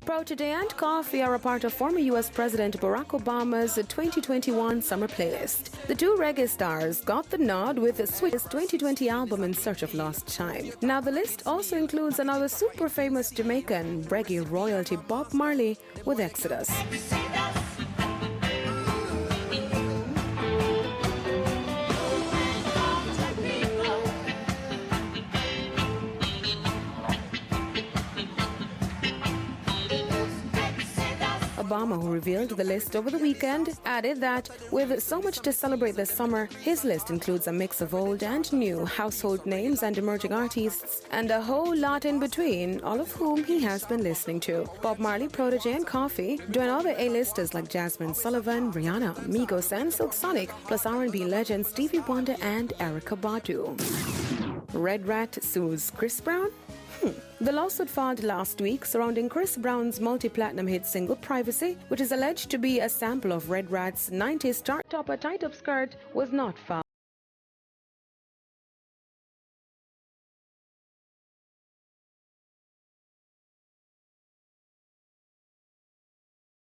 Protoje and Koffee are a part of former U.S. President Barack Obama's 2021 summer playlist. The two reggae stars got the nod with Sweet's 2020 album In Search of Lost Time. Now the list also includes another super famous Jamaican reggae royalty, Bob Marley, with Exodus. Obama, who revealed the list over the weekend, added that with so much to celebrate this summer, his list includes a mix of old and new household names and emerging artists, and a whole lot in between, all of whom he has been listening to. Bob Marley, Protoje and Koffee join other A-listers like Jasmine Sullivan, Rihanna, Migos and Silk Sonic, plus R&B legends Stevie Wonder and Erykah Badu. Red Rat sues Chris Brown? The lawsuit filed last week surrounding Chris Brown's multi-platinum hit single Privacy, which is alleged to be a sample of Red Rat's 90s chart topper Tight Up Skirt, was not filed.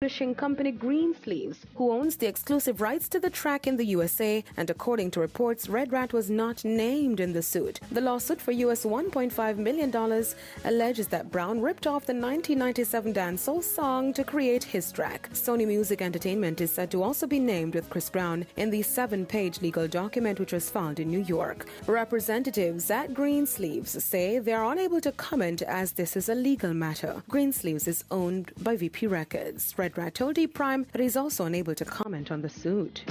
Publishing company Greensleeves, who owns the exclusive rights to the track in the USA, and according to reports, Red Rat was not named in the suit. The lawsuit for US $1.5 million alleges that Brown ripped off the 1997 dancehall song to create his track. Sony Music Entertainment is said to also be named with Chris Brown in the 7-page legal document which was filed in New York. Representatives at Greensleeves say they are unable to comment as this is a legal matter. Greensleeves is owned by VP Records. Red Rat told E-Prime that he's also unable to comment on the suit.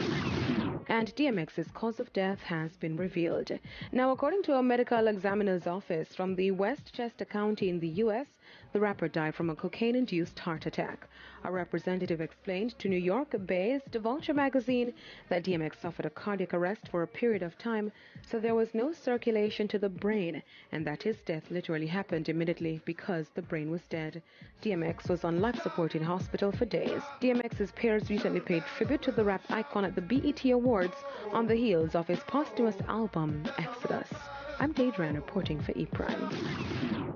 And DMX's cause of death has been revealed. Now, according to a medical examiner's office from the Westchester County in the U.S., the rapper died from a cocaine-induced heart attack. A representative explained to New York-based Vulture magazine that DMX suffered a cardiac arrest for a period of time, so there was no circulation to the brain, and that his death literally happened immediately because the brain was dead. DMX was on life support in hospital for days. DMX's peers recently paid tribute to the rap icon at the BET Awards on the heels of his posthumous album, Exodus. I'm Deidre reporting for E-Prime.